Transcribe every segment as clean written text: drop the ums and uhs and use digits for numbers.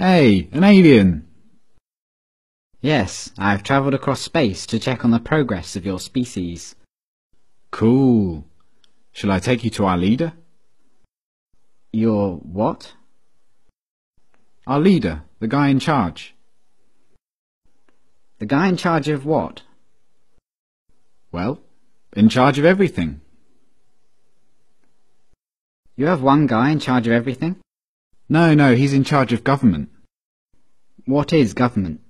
Hey, an alien! Yes, I've travelled across space to check on the progress of your species. Cool. Shall I take you to our leader? Your what? Our leader, the guy in charge. The guy in charge of what? Well, in charge of everything. You have one guy in charge of everything? No, he's in charge of government. What is government?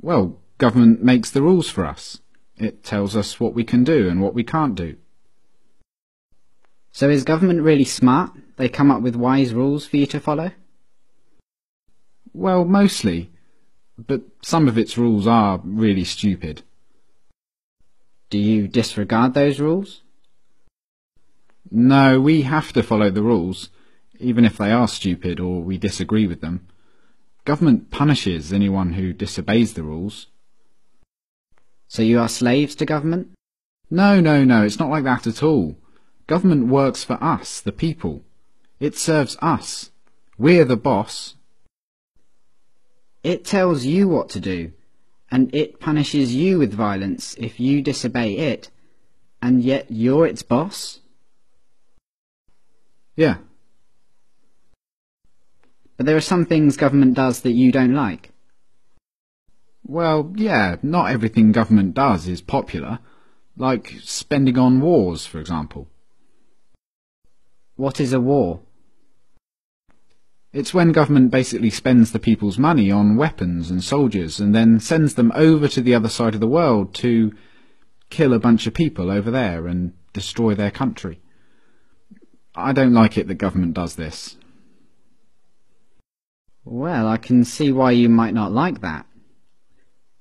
Well, government makes the rules for us. It tells us what we can do and what we can't do. So is government really smart? They come up with wise rules for you to follow? Well, mostly. But some of its rules are really stupid. Do you disregard those rules? No, we have to follow the rules, even if they are stupid or we disagree with them. Government punishes anyone who disobeys the rules. So you are slaves to government? No, it's not like that at all. Government works for us, the people. It serves us. We're the boss. It tells you what to do, and it punishes you with violence if you disobey it, and yet you're its boss? Yeah. But there are some things government does that you don't like. Well, yeah, not everything government does is popular. Like spending on wars, for example. What is a war? It's when government basically spends the people's money on weapons and soldiers and then sends them over to the other side of the world to kill a bunch of people over there and destroy their country. I don't like it that government does this. Well, I can see why you might not like that.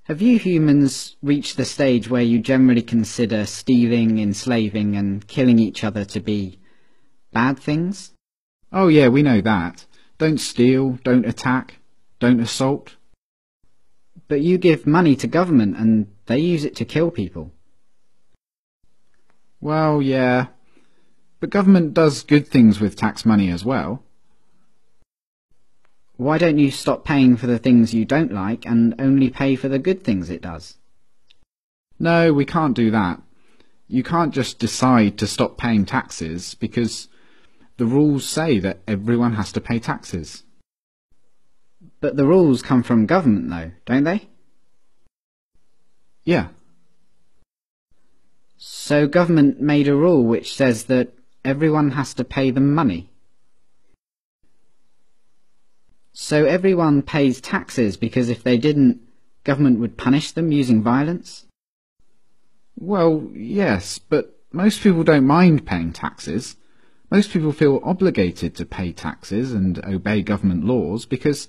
Have you humans reached the stage where you generally consider stealing, enslaving and killing each other to be bad things? Oh yeah, we know that. Don't steal, don't attack, don't assault. But you give money to government and they use it to kill people. Well, yeah. But government does good things with tax money as well. Why don't you stop paying for the things you don't like and only pay for the good things it does? No, we can't do that. You can't just decide to stop paying taxes because the rules say that everyone has to pay taxes. But the rules come from government though, don't they? Yeah. So government made a rule which says that everyone has to pay them money. So everyone pays taxes because if they didn't, government would punish them using violence? Well, yes, but most people don't mind paying taxes. Most people feel obligated to pay taxes and obey government laws because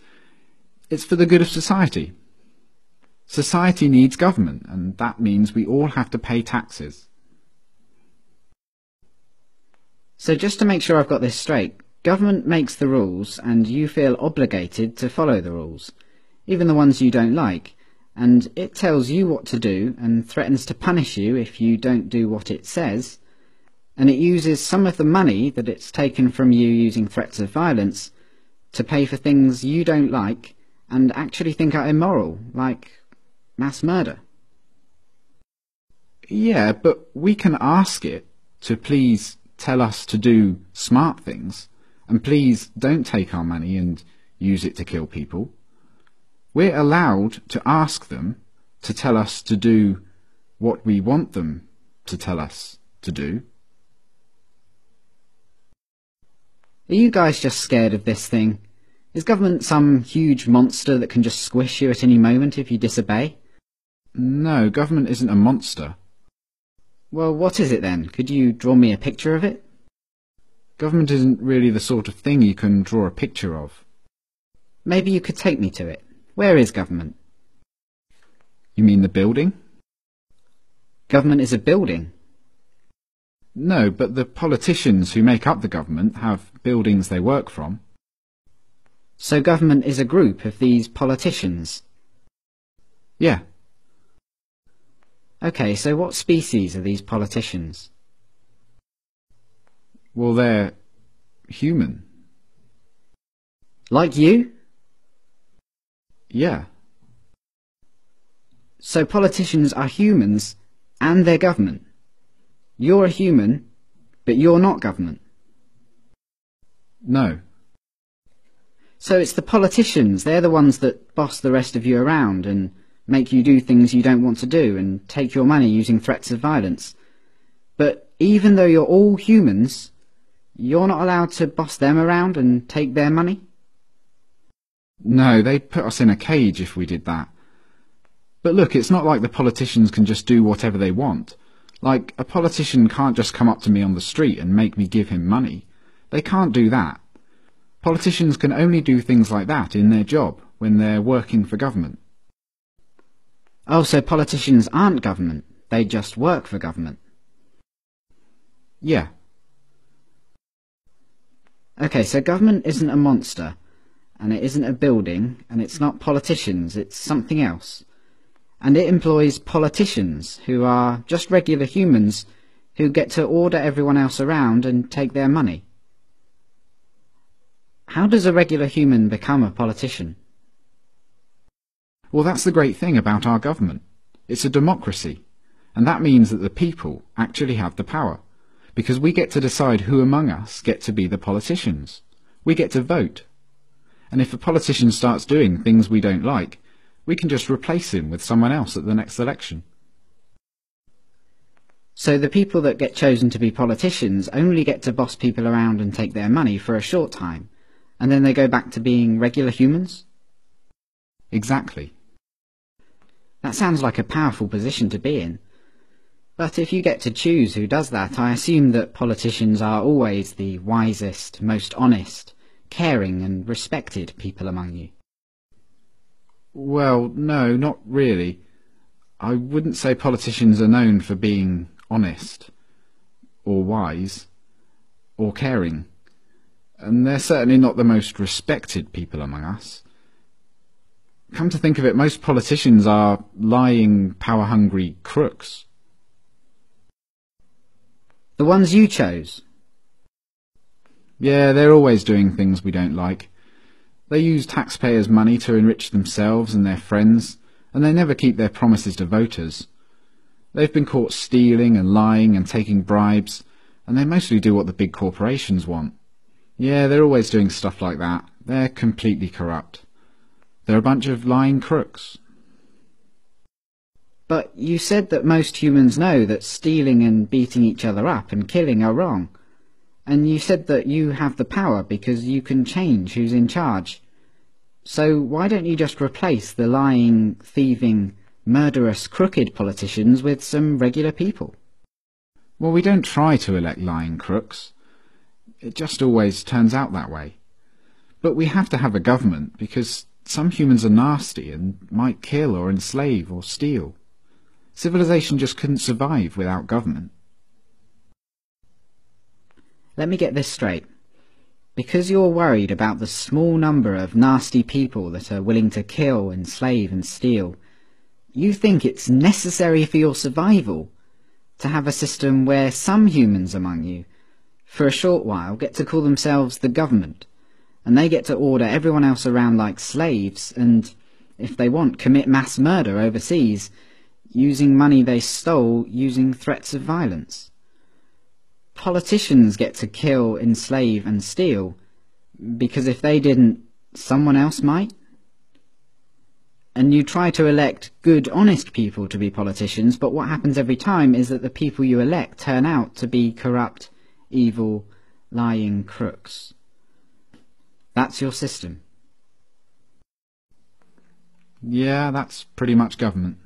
it's for the good of society. Society needs government, and that means we all have to pay taxes. So just to make sure I've got this straight, government makes the rules and you feel obligated to follow the rules, even the ones you don't like, and it tells you what to do and threatens to punish you if you don't do what it says, and it uses some of the money that it's taken from you using threats of violence to pay for things you don't like and actually think are immoral, like mass murder. Yeah, but we can ask it to please tell us to do smart things, and please don't take our money and use it to kill people. We're allowed to ask them to tell us to do what we want them to tell us to do. Are you guys just scared of this thing? Is government some huge monster that can just squish you at any moment if you disobey? No, government isn't a monster. Well, what is it then? Could you draw me a picture of it? Government isn't really the sort of thing you can draw a picture of. Maybe you could take me to it. Where is government? You mean the building? Government is a building. No, but the politicians who make up the government have buildings they work from. So government is a group of these politicians? Yeah. Okay, so what species are these politicians? Well, they're human. Like you? Yeah. So politicians are humans and they're government. You're a human, but you're not government. No. So it's the politicians, they're the ones that boss the rest of you around and make you do things you don't want to do and take your money using threats of violence. But even though you're all humans, you're not allowed to boss them around and take their money? No, they'd put us in a cage if we did that. But look, it's not like the politicians can just do whatever they want. Like, a politician can't just come up to me on the street and make me give him money. They can't do that. Politicians can only do things like that in their job, when they're working for government. Oh, so politicians aren't government, they just work for government? Yeah. Okay, so government isn't a monster, and it isn't a building, and it's not politicians, it's something else. And it employs politicians, who are just regular humans, who get to order everyone else around and take their money. How does a regular human become a politician? Well, that's the great thing about our government. It's a democracy, and that means that the people actually have the power, because we get to decide who among us get to be the politicians. We get to vote. And if a politician starts doing things we don't like, we can just replace him with someone else at the next election. So the people that get chosen to be politicians only get to boss people around and take their money for a short time, and then they go back to being regular humans? Exactly. That sounds like a powerful position to be in. But if you get to choose who does that, I assume that politicians are always the wisest, most honest, caring and respected people among you. Well, no, not really. I wouldn't say politicians are known for being honest, or wise, or caring. And they're certainly not the most respected people among us. Come to think of it, most politicians are lying, power-hungry crooks. The ones you chose? Yeah, they're always doing things we don't like. They use taxpayers' money to enrich themselves and their friends, and they never keep their promises to voters. They've been caught stealing and lying and taking bribes, and they mostly do what the big corporations want. Yeah, they're always doing stuff like that. They're completely corrupt. They're a bunch of lying crooks. But you said that most humans know that stealing and beating each other up and killing are wrong. And you said that you have the power because you can change who's in charge. So why don't you just replace the lying, thieving, murderous, crooked politicians with some regular people? Well, we don't try to elect lying crooks. It just always turns out that way. But we have to have a government because some humans are nasty and might kill or enslave or steal. Civilization just couldn't survive without government. Let me get this straight. Because you're worried about the small number of nasty people that are willing to kill, enslave and steal, you think it's necessary for your survival to have a system where some humans among you, for a short while, get to call themselves the government, and they get to order everyone else around like slaves and, if they want, commit mass murder overseas, using money they stole using threats of violence. Politicians get to kill, enslave and steal because if they didn't, someone else might? And you try to elect good, honest people to be politicians, but what happens every time is that the people you elect turn out to be corrupt, evil, lying crooks. That's your system. Yeah, that's pretty much government.